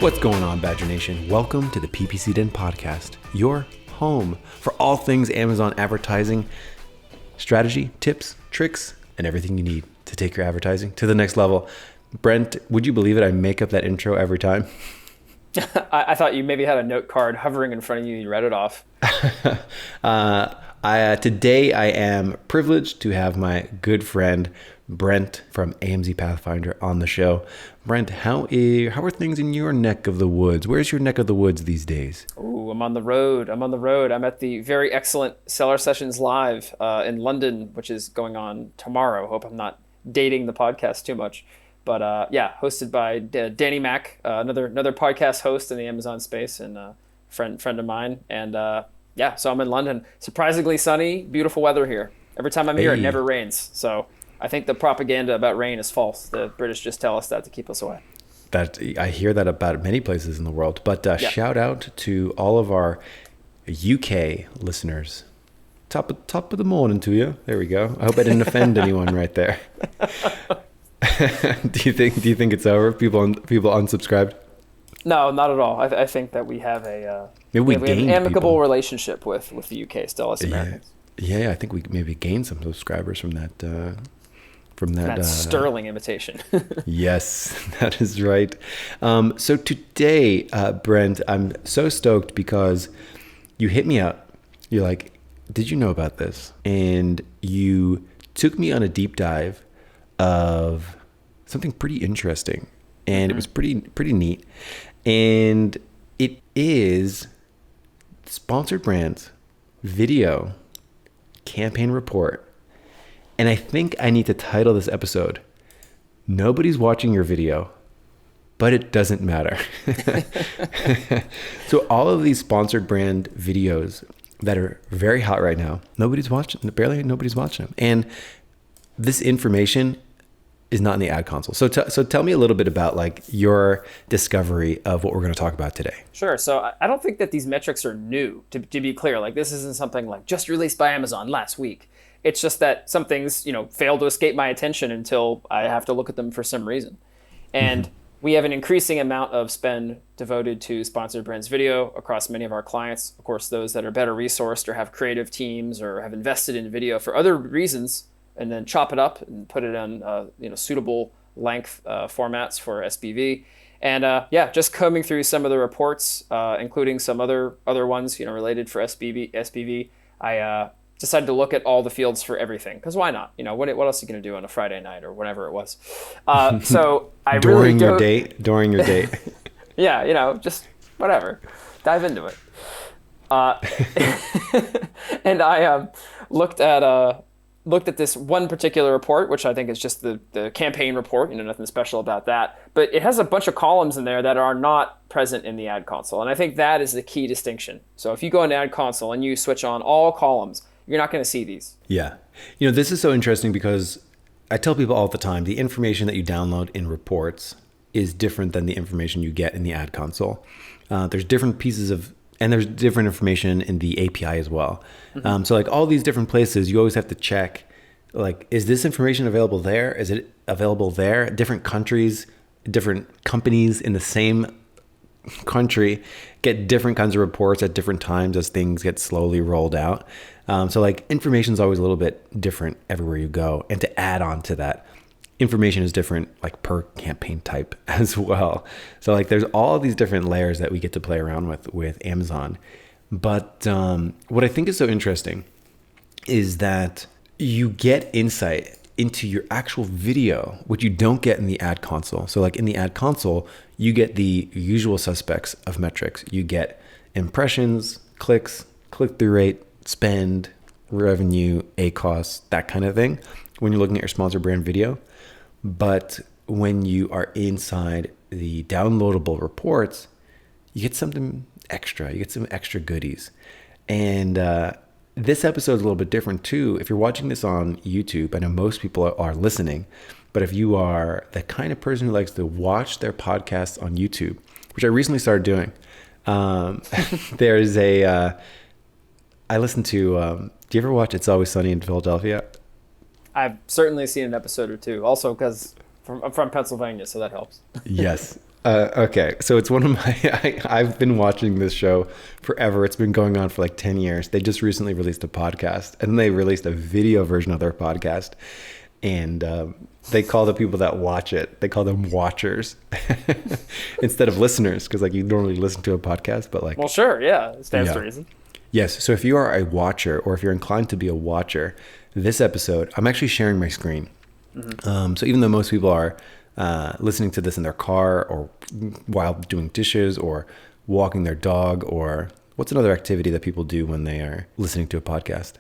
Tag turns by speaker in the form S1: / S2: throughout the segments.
S1: What's going on, Badger Nation? Welcome to the PPC Den podcast, your home for all things Amazon advertising, strategy, tips, tricks, and everything you need to take your advertising to the next level. Brent, would you believe it? I make up that intro every time.
S2: I thought you maybe had a note card hovering in front of you and you read it off.
S1: Today I am privileged to have my good friend Brent from AMZ Pathfinder on the show. Brent, how are things in your neck of the woods? Where's your neck of the woods these days?
S2: Ooh, I'm on the road. I'm at the very excellent Seller Sessions Live in London, which is going on tomorrow. Hope I'm not dating the podcast too much. But hosted by Danny Mac, another podcast host in the Amazon space and a friend of mine. And so I'm in London. Surprisingly sunny, beautiful weather here. Every time I'm here, it never rains. So I think the propaganda about rain is false. The British just tell us that to keep us away.
S1: That I hear that about many places in the world. But shout out to all of our UK listeners. Top of the morning to you. There we go. I hope I didn't offend anyone right there. Do you think it's over? People unsubscribed?
S2: No, not at all. I think that we have
S1: we have
S2: an amicable relationship with the UK still as Americans.
S1: Yeah, I think we maybe gained some subscribers from that. That
S2: sterling invitation.
S1: Yes, that is right. So today, Brent, I'm so stoked because you hit me up. You're like, did you know about this? And you took me on a deep dive of something pretty interesting, and it was pretty neat. And it is sponsored brands video campaign report. And I think I need to title this episode, Nobody's Watching Your Video, but it doesn't matter. So all of these sponsored brand videos that are very hot right now, nobody's watching them. And this information is not in the ad console. So tell me a little bit about like your discovery of what we're going to talk about today.
S2: Sure. So I don't think that these metrics are new, to be clear. Like this isn't something like just released by Amazon last week. It's just that some things, fail to escape my attention until I have to look at them for some reason. And we have an increasing amount of spend devoted to sponsored brands video across many of our clients. Of course, those that are better resourced or have creative teams or have invested in video for other reasons, and then chop it up and put it on suitable length formats for SBV. And just combing through some of the reports, including some other ones related for SBV, I decided to look at all the fields for everything, because why not? What else are you going to do on a Friday night or whenever it was? So I
S1: during your date.
S2: Yeah, just whatever, dive into it. And I looked at this one particular report, which I think is just the campaign report, nothing special about that. But it has a bunch of columns in there that are not present in the ad console. And I think that is the key distinction. So if you go into ad console and you switch on all columns, you're not going to see these.
S1: Yeah. This is so interesting because I tell people all the time, the information that you download in reports is different than the information you get in the ad console. There's different pieces and there's different information in the API as well. So like all these different places, you always have to check, like, is this information available there? Is it available there? Different countries, different companies in the same country get different kinds of reports at different times as things get slowly rolled out. So like information is always a little bit different everywhere you go. And to add on to that, information is different like per campaign type as well. So like there's all of these different layers that we get to play around with Amazon. But what I think is so interesting is that you get insight into your actual video, which you don't get in the ad console. So like in the ad console, you get the usual suspects of metrics. You get impressions, clicks, click-through rate, spend, revenue, ACoS, that kind of thing when you're looking at your sponsored brand video. But when you are inside the downloadable reports, you get something extra. You get some extra goodies. And this episode is a little bit different too. If you're watching this on YouTube, I know most people are listening, but if you are the kind of person who likes to watch their podcasts on YouTube, which I recently started doing, there's I listen to, do you ever watch It's Always Sunny in Philadelphia?
S2: I've certainly seen an episode or two. Also because I'm from Pennsylvania, so that helps.
S1: Yes. Okay, so it's one of my. I've been watching this show forever. It's been going on for like 10 years. They just recently released a podcast, and they released a video version of their podcast. And they call the people that watch it, they call them watchers instead of listeners, because like you normally listen to a podcast, but like.
S2: Well, sure, yeah, it stands to reason.
S1: Yes, so if you are a watcher, or if you're inclined to be a watcher, this episode, I'm actually sharing my screen. Mm-hmm. So even though most people are listening to this in their car or while doing dishes or walking their dog, or what's another activity that people do when they are listening to a podcast?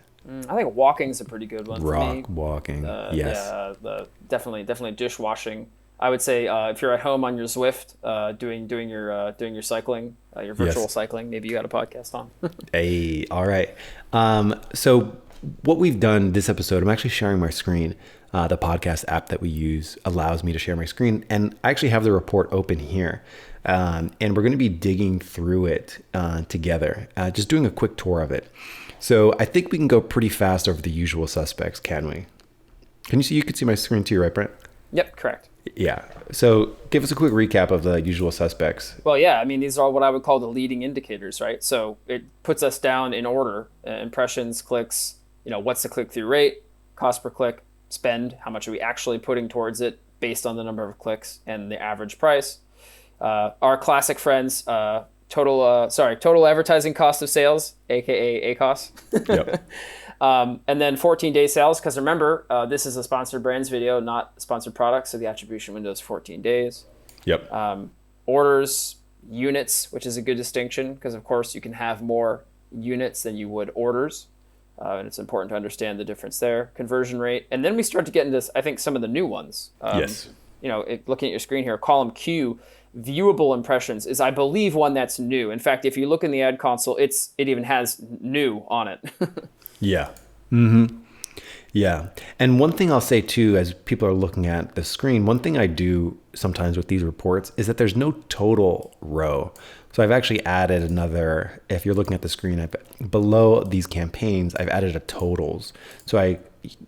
S2: I think walking's a pretty good one for me.
S1: Walking, yes.
S2: Yeah, definitely dishwashing. I would say if you're at home on your Zwift, doing your cycling, your virtual cycling, maybe you got a podcast on.
S1: Hey, all right. So what we've done this episode, I'm actually sharing my screen. The podcast app that we use allows me to share my screen, and I actually have the report open here. And we're going to be digging through it together, just doing a quick tour of it. So I think we can go pretty fast over the usual suspects, can we? Can you see? You can see my screen too, right, Brent?
S2: Yep, correct.
S1: Yeah. So give us a quick recap of the usual suspects.
S2: Well, yeah, I mean, these are what I would call the leading indicators, right? So it puts us down in order: impressions, clicks. What's the click-through rate, cost per click, spend, how much are we actually putting towards it based on the number of clicks, and the average price. Our classic friends, total advertising cost of sales, aka ACOS. Yep. And then 14-day sales, because remember, this is a sponsored brands video, not sponsored products, so the attribution window is 14 days.
S1: Yep.
S2: Orders, units, which is a good distinction, because of course you can have more units than you would orders. And it's important to understand the difference there. Conversion rate. And then we start to get into, I think, some of the new ones.
S1: Yes.
S2: Looking at your screen here, column Q, viewable impressions is, I believe, one that's new. In fact, if you look in the ad console, it even has new on it.
S1: Yeah. Mm-hmm. Yeah. And one thing I'll say too, as people are looking at the screen, one thing I do sometimes with these reports is that there's no total row. So I've actually added another, if you're looking at the screen, below these campaigns, I've added a totals. So I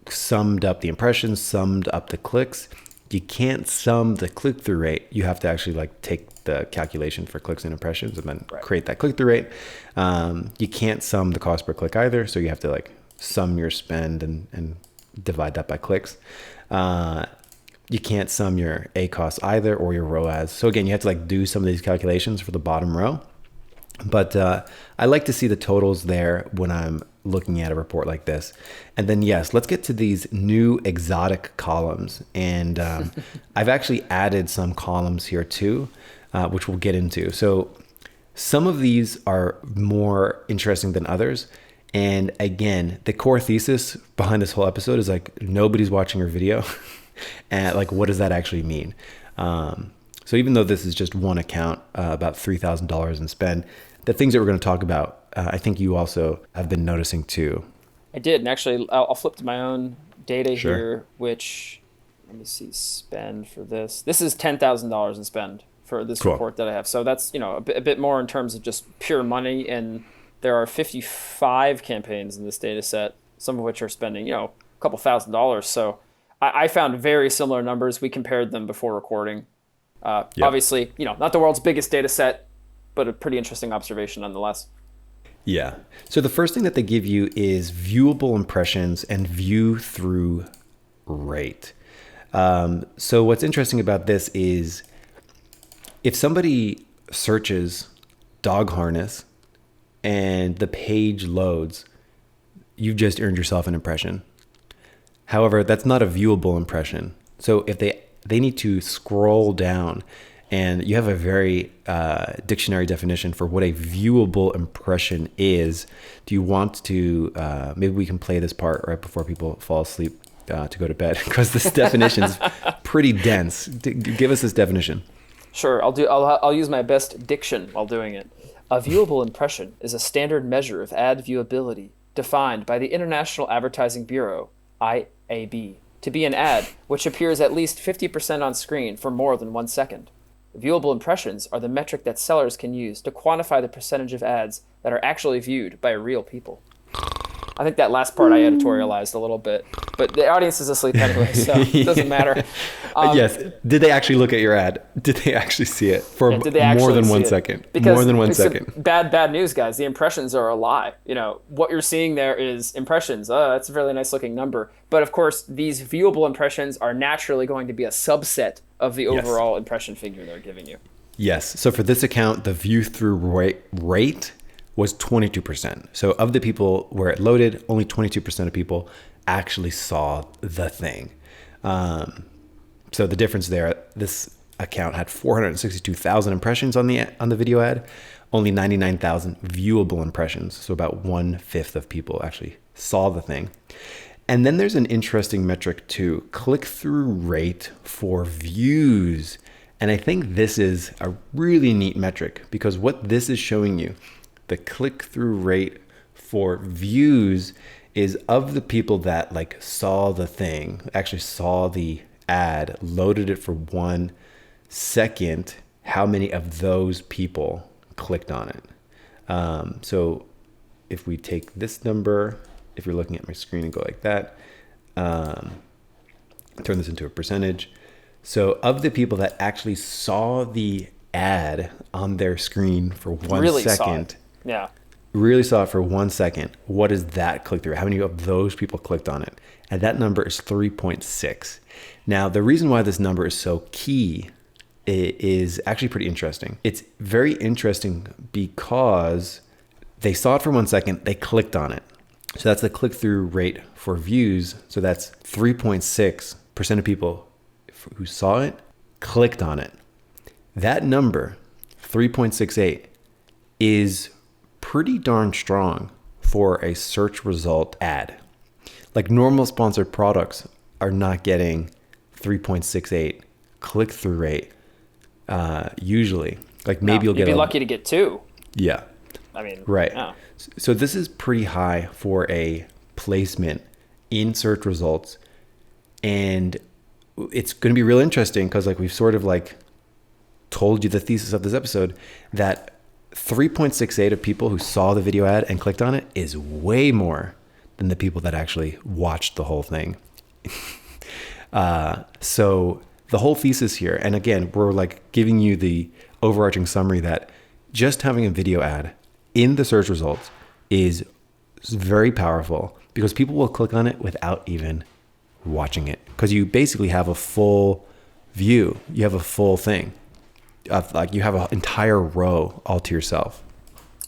S1: summed up the impressions, summed up the clicks. You can't sum the click-through rate. You have to actually take the calculation for clicks and impressions and then create that click-through rate. You can't sum the cost per click either. So you have to sum your spend and divide that by clicks. You can't sum your ACOS either, or your ROAS. So again, you have to do some of these calculations for the bottom row. But I like to see the totals there when I'm looking at a report like this. And then, yes, let's get to these new exotic columns. And I've actually added some columns here too, which we'll get into. So some of these are more interesting than others. And again, the core thesis behind this whole episode is nobody's watching your video. And what does that actually mean? So even though this is just one account, about $3,000 in spend, the things that we're going to talk about, I think you also have been noticing too.
S2: I did, and actually, I'll flip to my own data here, which, let me see, spend for this. This is $10,000 in spend for this report that I have. So that's a bit more in terms of just pure money, and there are 55 campaigns in this data set, some of which are spending a couple $1,000s. So I found very similar numbers. We compared them before recording. Obviously, not the world's biggest data set, but a pretty interesting observation nonetheless.
S1: Yeah. So the first thing that they give you is viewable impressions and view through rate. So what's interesting about this is if somebody searches dog harness and the page loads, you've just earned yourself an impression. However, that's not a viewable impression. So if they need to scroll down, and you have a very dictionary definition for what a viewable impression is. Do you want to, maybe we can play this part right before people fall asleep to go to bed, because this definition is pretty dense. Give us this definition.
S2: Sure, I'll use my best diction while doing it. A viewable impression is a standard measure of ad viewability defined by the International Advertising Bureau, IAB, to be an ad which appears at least 50% on screen for more than 1 second. Viewable impressions are the metric that sellers can use to quantify the percentage of ads that are actually viewed by real people. I think that last part I editorialized a little bit, but the audience is asleep anyway, so it doesn't matter.
S1: Yes. Did they actually look at your ad? Did they actually see it for more than 1 second?
S2: Because
S1: more than 1 second.
S2: Bad news, guys. The impressions are a lie. What you're seeing there is impressions. That's a really nice looking number. But of course, these viewable impressions are naturally going to be a subset of the overall impression figure they're giving you.
S1: Yes. So for this account, the view through rate was 22%. So of the people where it loaded, only 22% of people actually saw the thing. So the difference there, this account had 462,000 impressions on the video ad, only 99,000 viewable impressions. So about 1/5 of people actually saw the thing. And then there's an interesting metric too, click-through rate for views. And I think this is a really neat metric because what this is showing you, the click-through rate for views is of the people that like saw the thing, actually saw the ad, loaded it for 1 second, how many of those people clicked on it. So if we take this number, if you're looking at my screen and go like that, turn this into a percentage. So of the people that actually saw the ad on their screen for 1 second, really saw it for 1 second, what is that click through? How many of those people clicked on it? And that number is 3.6. Now, the reason why this number is so key is actually pretty interesting. It's very interesting because they saw it for 1 second, they clicked on it. So that's the click-through rate for views. So that's 3.6% of people who saw it clicked on it. That number, 3.68, is pretty darn strong for a search result ad. Like normal sponsored products are not getting 3.68 click-through rate usually. Like maybe you'll get
S2: be lucky to get 2.
S1: Yeah.
S2: I mean,
S1: right.
S2: Yeah.
S1: So this is pretty high for a placement in search results. And it's going to be real interesting because like we've sort of like told you the thesis of this episode that 3.68 of people who saw the video ad and clicked on it is way more than the people that actually watched the whole thing. So the whole thesis here, and again, we're like giving you the overarching summary that just having a video ad in the search results is very powerful because people will click on it without even watching it because you basically have a full view. You have a full thing. Like you have an entire row all to yourself.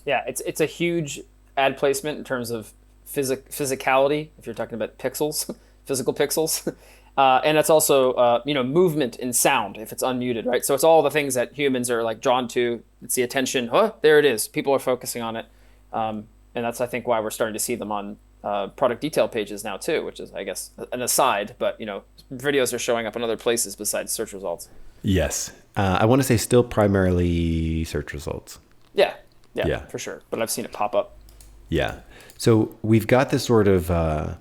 S2: Yeah, it's a huge ad placement in terms of physicality, if you're talking about pixels, physical pixels. And it's also, movement and sound if it's unmuted, right? So it's all the things that humans are like drawn to. It's the attention. There it is. People are focusing on it. And that's, I think, why we're starting to see them on product detail pages now too, which is, I guess, an aside. But, videos are showing up in other places besides search results.
S1: Yes. I want to say still primarily search results.
S2: Yeah, for sure. But I've seen it pop up.
S1: Yeah. So we've got this sort of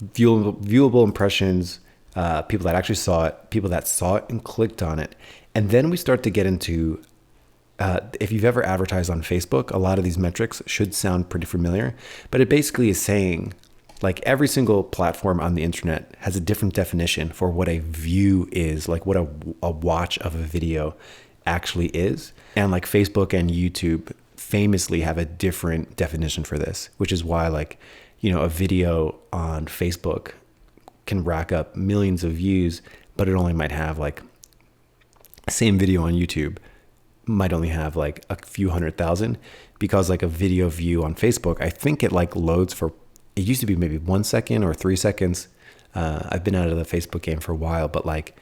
S1: viewable impressions, people that actually saw it, people that saw it and clicked on it. And then we start to get into, if you've ever advertised on Facebook, a lot of these metrics should sound pretty familiar, but it basically is saying like every single platform on the internet has a different definition for what a view is, like what a watch of a video actually is. And like Facebook and YouTube famously have a different definition for this, which is why like, a video on Facebook can rack up millions of views, but it only might have like same video on YouTube might only have like a few 100,000 because like a video view on Facebook, I think it like loads for, it used to be maybe 1 second or 3 seconds. I've been out of the Facebook game for a while, but like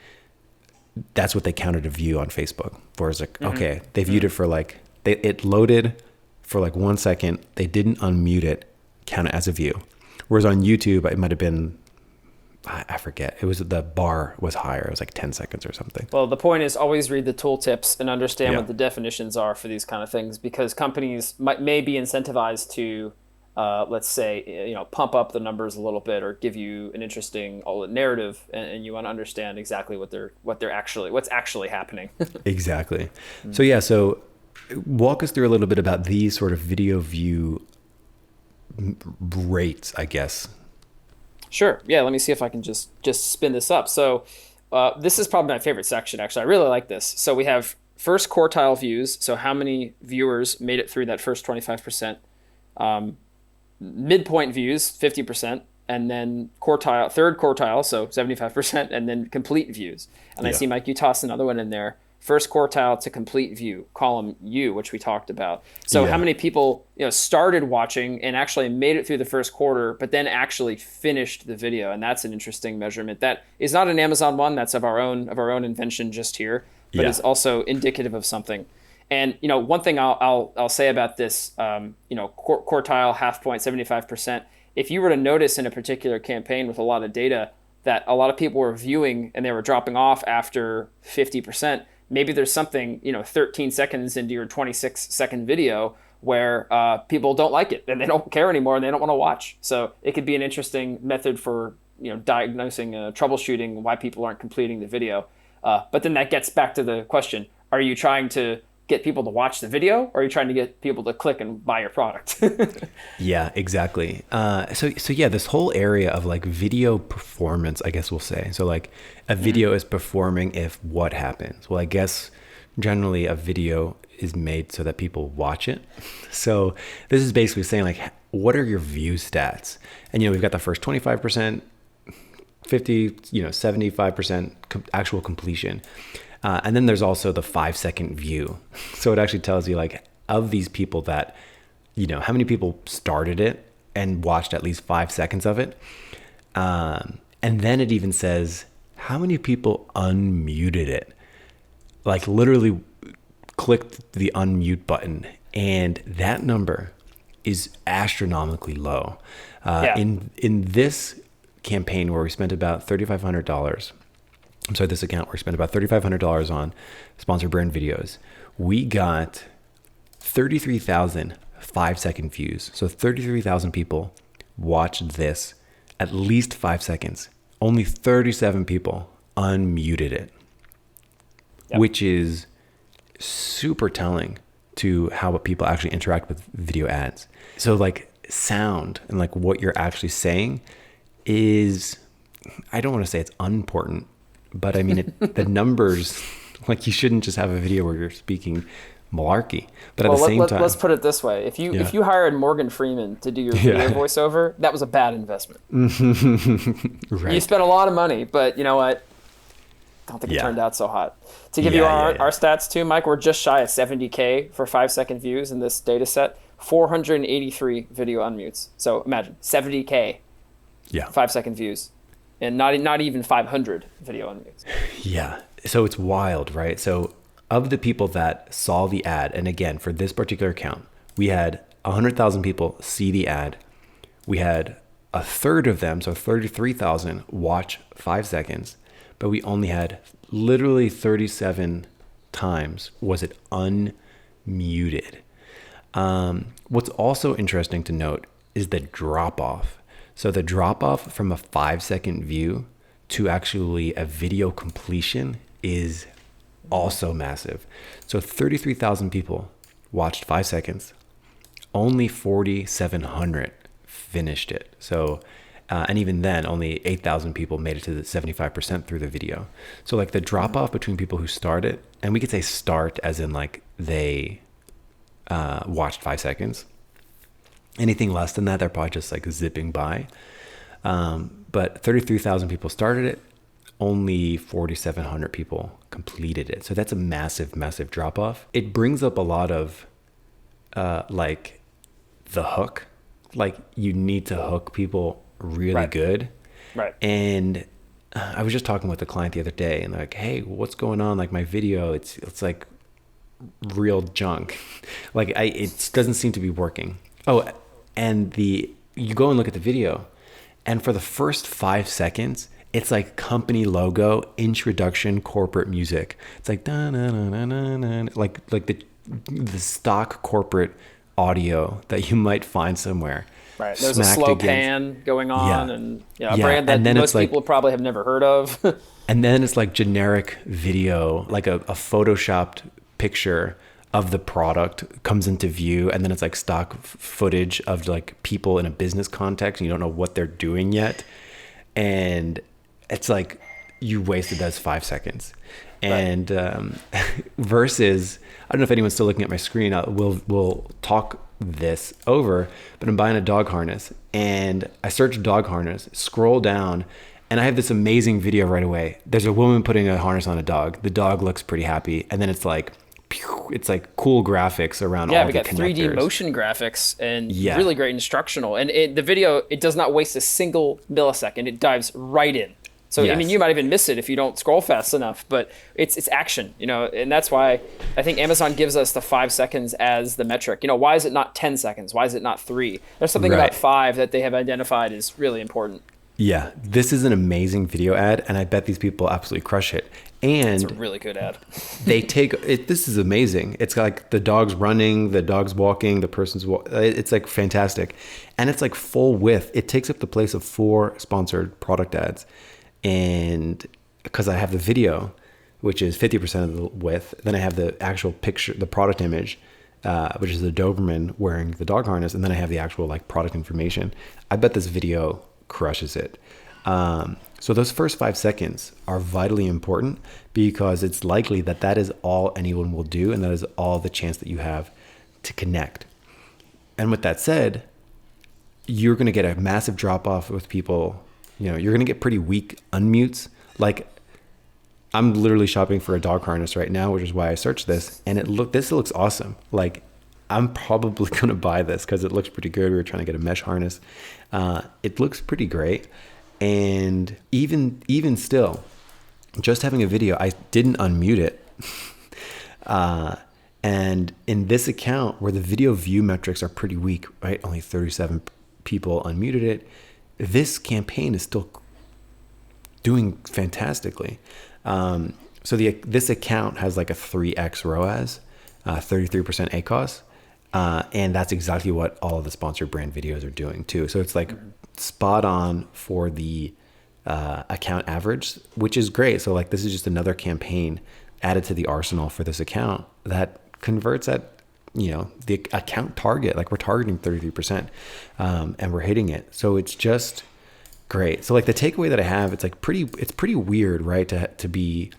S1: that's what they counted a view on Facebook for. Is like, okay, they viewed it for like, it loaded for like 1 second. They didn't unmute it, count it as a view. Whereas on YouTube, it might have been, I forget. It was, the bar was higher. It was like 10 seconds or something.
S2: Well, the point is always read the tooltips and understand what the definitions are for these kind of things, because companies may be incentivized to, let's say, pump up the numbers a little bit or give you an interesting narrative, and you want to understand exactly what's actually happening.
S1: Exactly. So walk us through a little bit about these sort of video view rates, I guess.
S2: Sure. Yeah. Let me see if I can just spin this up. So this is probably my favorite section, actually. I really like this. So we have first quartile views. So how many viewers made it through that first 25%? Midpoint views, 50%. And then quartile, third quartile, so 75%. And then complete views. And I see, Mike, you tossed another one in there. First quartile to complete view, column U, which we talked about. So how many people started watching and actually made it through the first quarter, but then actually finished the video? And that's an interesting measurement. That is not an Amazon one. That's of our own invention just here, but is also indicative of something. And one thing I'll say about this, quartile, half point, 75%. If you were to notice in a particular campaign with a lot of data that a lot of people were viewing and they were dropping off after 50%. Maybe there's something, 13 seconds into your 26-second video where people don't like it and they don't care anymore and they don't want to watch. So it could be an interesting method for, diagnosing, troubleshooting why people aren't completing the video. But then that gets back to the question, are you trying to get people to watch the video, or are you trying to get people to click and buy your product?
S1: Yeah, exactly. So yeah, this whole area of like video performance, I guess we'll say. So like a video is performing if what happens? Well, I guess generally a video is made so that people watch it. So this is basically saying like, what are your view stats? And we've got the first 25%, 50, 75% actual completion. And then there's also the 5-second view. So it actually tells you like of these people that, how many people started it and watched at least 5 seconds of it. And then it even says how many people unmuted it, like literally clicked the unmute button. And that number is astronomically low. In this campaign where we spent about $3,500, this account where we spent about $3,500 on sponsored brand videos, we got 33,000 5-second views. So 33,000 people watched this at least 5 seconds. Only 37 people unmuted it, which is super telling to how people actually interact with video ads. So like sound and like what you're actually saying is, I don't want to say it's unimportant, but I mean, the numbers, like you shouldn't just have a video where you're speaking malarkey. But at the same time,
S2: let's put it this way: if you hired Morgan Freeman to do your video voiceover, that was a bad investment. Right. You spent a lot of money, but you know what? I don't think it turned out so hot. To give you our stats too, Mike, we're just shy of 70K for 5-second views in this data set. 483 video unmutes. So imagine 70K, 5-second views. And not even 500 video unmutes.
S1: Yeah. So it's wild, right? So of the people that saw the ad, and again, for this particular account, we had 100,000 people see the ad. We had a third of them, so 33,000, watch 5 seconds. But we only had literally 37 times was it unmuted. What's also interesting to note is the drop off. So the drop off from a 5-second view to actually a video completion is also massive. So 33,000 people watched 5 seconds. Only 4,700 finished it. So, and even then, only 8,000 people made it to the 75% through the video. So like the drop off between people who start it, and we could say start as in like they watched 5 seconds. Anything less than that, they're probably just like zipping by. But 33,000 people started it. Only 4,700 people completed it. So that's a massive, massive drop off. It brings up a lot of like the hook. Like you need to hook people really good.
S2: Right.
S1: And I was just talking with a client the other day and they're like, hey, what's going on? Like my video, it's like real junk. Like it doesn't seem to be working. Oh, and you go and look at the video, and for the first 5 seconds, it's like company logo, introduction, corporate music. It's like da na na na na na, like the stock corporate audio that you might find somewhere.
S2: Right. There's a slow pan going on, and a brand that most people probably have never heard of.
S1: And then it's like generic video, like a photoshopped picture of the product comes into view, and then it's like stock footage of like people in a business context, and you don't know what they're doing yet, and it's like you wasted those 5 seconds. And versus, I don't know if anyone's still looking at my screen. We'll talk this over, but I'm buying a dog harness, and I search dog harness, scroll down, and I have this amazing video right away. There's a woman putting a harness on a dog. The dog looks pretty happy, and then it's like cool graphics around all the connectors. Yeah, we got
S2: 3D motion graphics and really great instructional. And the video, it does not waste a single millisecond. It dives right in. So, yes. I mean, you might even miss it if you don't scroll fast enough, but it's action, and that's why I think Amazon gives us the 5 seconds as the metric. Why is it not 10 seconds? Why is it not 3? There's something about 5 that they have identified is really important.
S1: Yeah, this is an amazing video ad, and I bet these people absolutely crush it. And
S2: it's a really good ad.
S1: They take it. This is amazing. It's like the dog's running, the dog's walking, the person's it's like fantastic. And it's like full width. It takes up the place of 4 sponsored product ads. And because I have the video, which is 50% of the width, then I have the actual picture, the product image, which is the Doberman wearing the dog harness, and then I have the actual like product information. I bet this video crushes it. So those first 5 seconds are vitally important, because it's likely that is all anyone will do, and that is all the chance that you have to connect. And with that said, you're going to get a massive drop off with people. You're going to get pretty weak unmutes. Like, I'm literally shopping for a dog harness right now, which is why I searched this. And this looks awesome. Like, I'm probably going to buy this because it looks pretty good. We were trying to get a mesh harness. It looks pretty great. And even still, just having a video, I didn't unmute it. And in this account where the video view metrics are pretty weak, right? Only 37 people unmuted it. This campaign is still doing fantastically. So this account has like a 3x ROAS, 33% ACOS, and that's exactly what all of the sponsored brand videos are doing too. So it's like spot on for the account average, which is great. So like this is just another campaign added to the arsenal for this account that converts at the account target. Like we're targeting 33%, and we're hitting it. So it's just great. So like the takeaway that I have, it's pretty weird, right? To be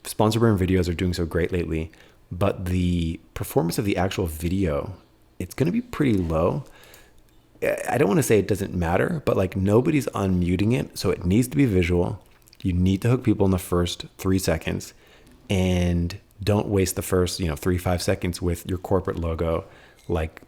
S1: sponsored brand videos are doing so great lately, but the performance of the actual video, it's going to be pretty low. I don't want to say it doesn't matter, but like nobody's unmuting it. So it needs to be visual. You need to hook people in the first 3 seconds, and don't waste the first, 3-5 seconds with your corporate logo. Like,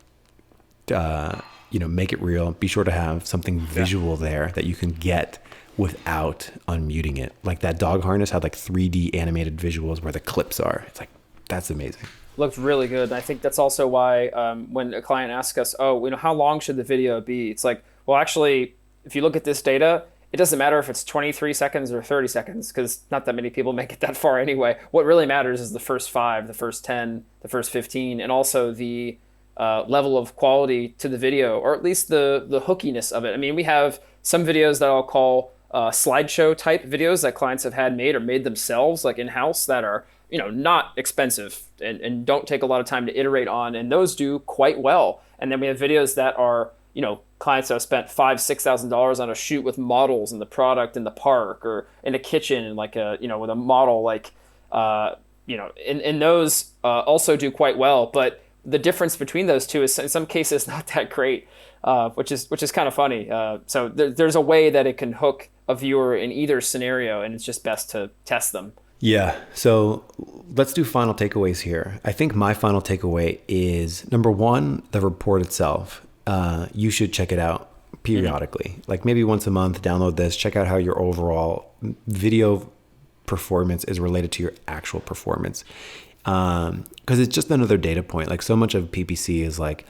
S1: make it real. Be sure to have something visual there that you can get without unmuting it. Like that dog harness had like 3D animated visuals where the clips are. It's like, that's amazing.
S2: Looked really good. And I think that's also why when a client asks us, how long should the video be? It's like, well, actually, if you look at this data, it doesn't matter if it's 23 seconds or 30 seconds, because not that many people make it that far anyway. What really matters is the first 5, the first 10, the first 15, and also the level of quality to the video, or at least the hookiness of it. I mean, we have some videos that I'll call slideshow type videos that clients have had made or made themselves, like in-house, that are not expensive and don't take a lot of time to iterate on, and those do quite well. And then we have videos that are clients that have spent $5,000-$6,000 on a shoot with models in the product in the park or in a kitchen and like with a model, like and those also do quite well. But the difference between those two is in some cases not that great, which is kind of funny. So there's a way that it can hook a viewer in either scenario, and it's just best to test them.
S1: Yeah. So let's do final takeaways here. I think my final takeaway is, number one, the report itself. You should check it out periodically, like maybe once a month, download this, check out how your overall video performance is related to your actual performance. Because it's just another data point. Like so much of PPC is like,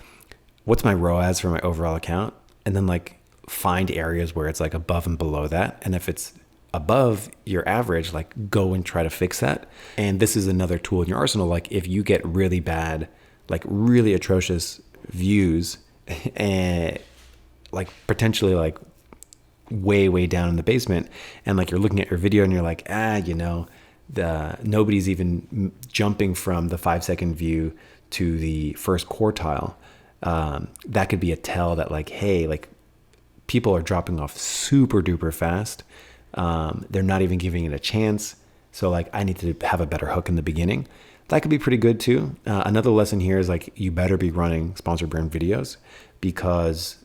S1: what's my ROAS for my overall account? And then like find areas where it's like above and below that. And if it's above your average, like go and try to fix that. And this is another tool in your arsenal. Like if you get really bad, like really atrocious views, and like potentially like way down in the basement, and like you're looking at your video and you're like, nobody's even jumping from the 5-second view to the first quartile, that could be a tell that like, hey, like people are dropping off super duper fast. They're not even giving it a chance. So like I need to have a better hook in the beginning. That could be pretty good too. Another lesson here is like you better be running sponsored brand videos because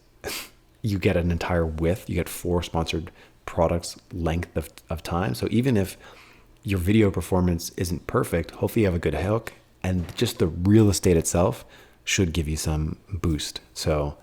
S1: you get an entire width. You get 4 sponsored products length of time. So even if your video performance isn't perfect, hopefully you have a good hook, and just the real estate itself should give you some boost. So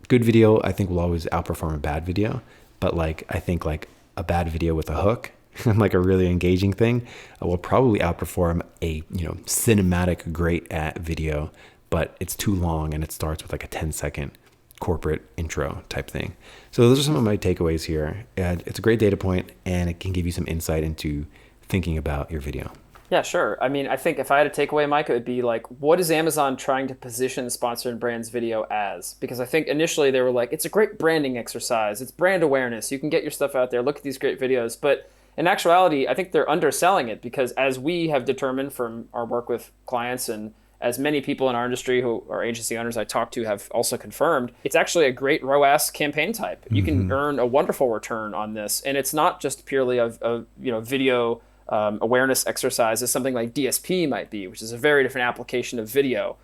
S1: good video, I think, will always outperform a bad video. But like, I think like a bad video with a hook and like a really engaging thing will probably outperform a, cinematic great video, but it's too long and it starts with like a 10-second corporate intro type thing. So those are some of my takeaways here. And it's a great data point and it can give you some insight into thinking about your video.
S2: Yeah, sure. I mean, I think if I had a takeaway, Mike, it would be like, what is Amazon trying to position Sponsored Brands video as? Because I think initially they were like, it's a great branding exercise. It's brand awareness. You can get your stuff out there. Look at these great videos. But in actuality, I think they're underselling it because as we have determined from our work with clients and as many people in our industry who are agency owners I talk to have also confirmed, it's actually a great ROAS campaign type. You can earn a wonderful return on this. And it's not just purely a video awareness exercise as something like DSP might be, which is a very different application of video.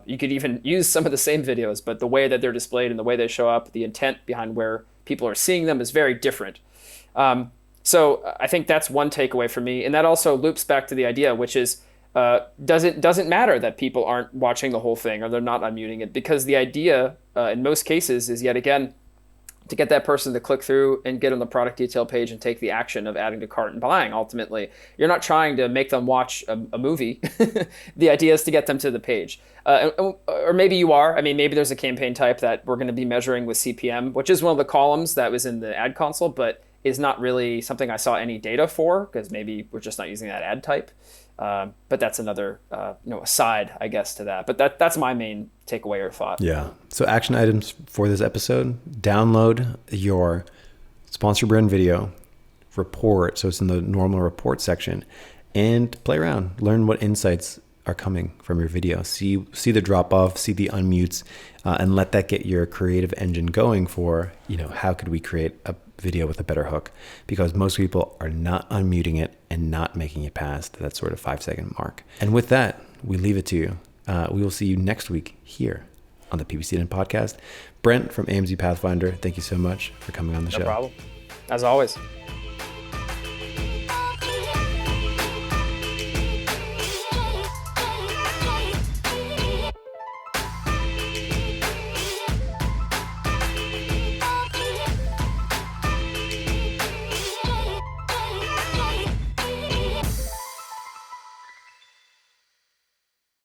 S2: You could even use some of the same videos, but the way that they're displayed and the way they show up, the intent behind where people are seeing them is very different. So I think that's one takeaway for me. And that also loops back to the idea, which is, doesn't matter that people aren't watching the whole thing or they're not unmuting it, because the idea in most cases is yet again to get that person to click through and get on the product detail page and take the action of adding to cart and buying. Ultimately, you're not trying to make them watch a movie. The idea is to get them to the page. Or maybe you are. I mean, maybe there's a campaign type that we're going to be measuring with CPM, which is one of the columns that was in the ad console, but is not really something I saw any data for because maybe we're just not using that ad type. But that's another, aside, I guess, to that. But that's my main takeaway or thought.
S1: Yeah. So action items for this episode: download your sponsor brand video, report. So it's in the normal report section, and play around. Learn what insights are coming from your video. See the drop off, see the unmutes, and let that get your creative engine going for, how could we create a video with a better hook, because most people are not unmuting it and not making it past that sort of 5-second mark. And with that, we leave it to you. We will see you next week here on the PPC Den podcast. Brent from AMZ Pathfinder, thank you so much for coming on the show.
S2: No problem. As always.